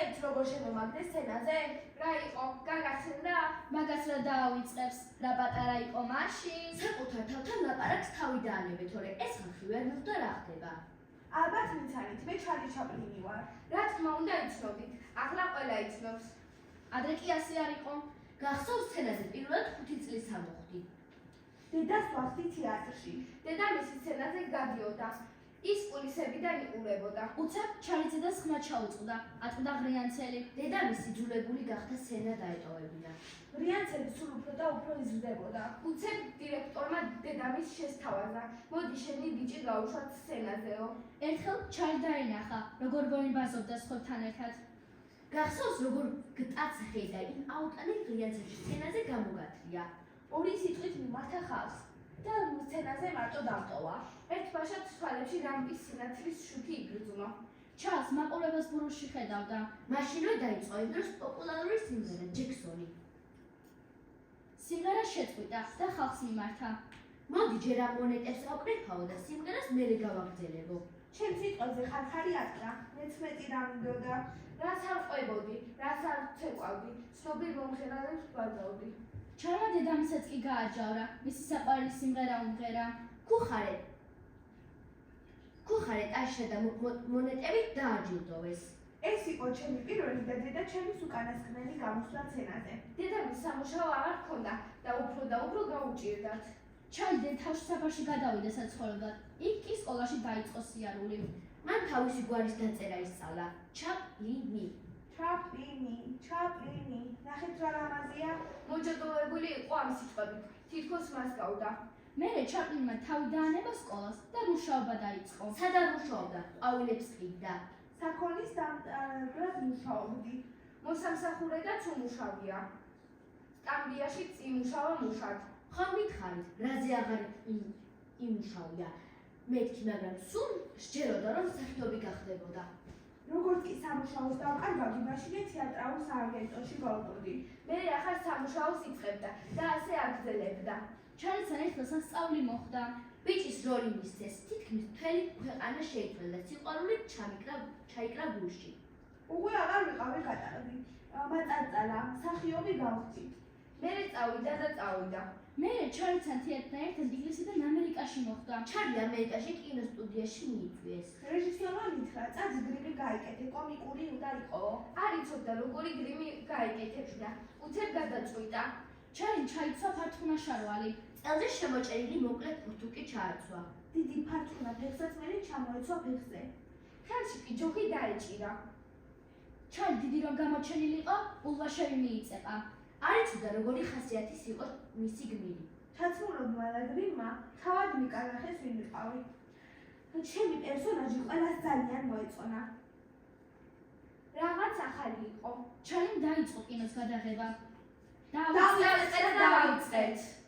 ხედავთ როგორ შემომაგდეს სცენაზე? რა იყო? გაგაცნდა? მაგას რა დაავიწყებს? რა პატარა იყო მაშინ? საკუთარ თავთან ლაპარაკს თავი დაანებე, თორე ეს ხალხი ვერ მიხვდა რა ხდება. ალბათ მიცანით, მე ჩარლი ჩაპლინი ვარ. რა თქმა უნდა იცნობდით. ახლა ყველა იცნობს. ადრე კი ასე არ იყო. გახსოვს სცენაზე პირველად 5 წლის ამოხვდი. დედას ვახდი თეატრში. დედა მისი სცენაზე გადიოდა. ის კულისებიდან იყურებოდა. უცებ ჩარლიძე და ხმა ჩაუწყდა. ატყდა ღრიანცელი. დედამისი ძულებული გახდა სცენა დაეტოვებინა. ღრიანცელი სულ უფრო და უფრო იზრდებოდა. უცებ დირექტორმა დედამის შესთავაზა. მოდი შენი ბიჭი გაუშვათ სცენაზეო. ერთხელ ჩარლი დაინახა, როგორ ბონიბაზობდა სხვებთან ერთად. გახსოვს როგორ გტაცხე და იმ აუტანელ ღრიანცელში სცენაზე გამოგათრია. ორი სიტყვით მიმართა ხალხს და სცენაზე მარტო დამტოვა. ერთ ბაშად თვალებში რამპის სინათლის შუქი იგრძნო. ჩარლს მაყურებელს ბურუში ხედავდა. მაშინვე დაიწყო იმ დროს პოპულარული სიმღერა ჯექსონი. სიმღერა შეწყვიტა და ხალხს მიმართა. მოდი ჯერ ამ მონეტებს ავკრიფავ და სიმღერას მერე გავაგრძელებო. ჩემ სიტყვაზე ხარხარი ატყდა, მეც მეტი რა მინდოდა. რაც არ ყვებოდი, რაც არ ცეკვავდი, ცნობილ მომღერალებს ვაძავდი. ჩარლა დედამისაც კი გააჯავრა, მისი საყვარელი სიმღერა უმღერა. ქუხარე ტაშა და მონეტებით დააჯილდოვეს. ეს იყო ჩემი პირველი და დედა ჩემის უკანასკნელი გამოსვლა სცენაზე. დედამის სამუშაო აღარ ჰქონდა და უფრო გაუჭირდათ. ჩარლი თავშესაფარში გადავიდა საცხოვრებლად. იქ კი სკოლაში დაიწყო სიარული. მან თავისი გვარის დაწერა ისწავლა. ჩაპლინი. ჩაპლინი. ნახეთ რა ლამაზია. მოჯადოვებული იყო ამ სიტყვებით. თითქოს მას გავდა. მერე ჩაპლინმა თავი დაანება სკოლას და მუშაობა დაიწყო. სადაც მუშაობდა, ყვავილებს ყიდდა. საქონლის დამტარებლად მუშაობდი. მოსამსახურედაც უმუშავია. სტამბიაშიც იმუშავა მუშად. ხომ მითხარით, რაზე აღარ იმუშავია. მეთქი, მაგრამ სულ სჯეროდა, რომ სახიობი გახდებოდა. როგორც კი სამუშაოს დავკარგავდი, მაშინვე თეატრალურ სააგენტოში გავდოდი. მე ახალ სამუშაოს იწყებდა და ასე აგრძელებდა. ჩარლთან ერთად სწავლი მოხდა. ბიჭის როლი მისცეს, თითქმის მთელი ქვეყანა შეიცვალა და სიყვარული ჩაიკრა გულში. უკვე აღარ ვიყავი გატარდი. მაწარწალა, მსახიობი გავხდი. მერე წავიდა. მერე ჩარლთან თეატრთან ერთად ინგლისიდან ამერიკაში მოხვდა. ჩარლი ამერიკაში კინოსტუდიაში მიიწვიეს. რეჟისორმა მითხრა, წადი გრიმი გაიკეთე, კომიკური უნდა იყო. არ იცოდა როგორი გრიმი გაიკეთებდა. უცებ გადაწყვიტა. ჩარლიმ ჩაიცვა ფართხუნა შარვალი. წელზე შემოჭერილი მოკლე ფურთუკი ჩააცვა. დიდი ფართხუნა ფეხსაც მერე ჩამოეცვა ფეხზე. ხანში კი ჯოხი დაეჭირა. ჩარლი დიდი რომ გამოჩენილიყო, ულვაშები მიიწეყა. არ იცოდა როგორი ხასიათის იყო მისი გმირი. ჩაცმულობმა და გრიმმა თავად მიკარახეს ვინ ვიყავი. ჩემი პერსონაჟი ყველას ძალიან მოეწონა. რაღაც ახალი იყო. ჩარლიმ დაიწყო კინოს გადაღება. დავიწყეთ.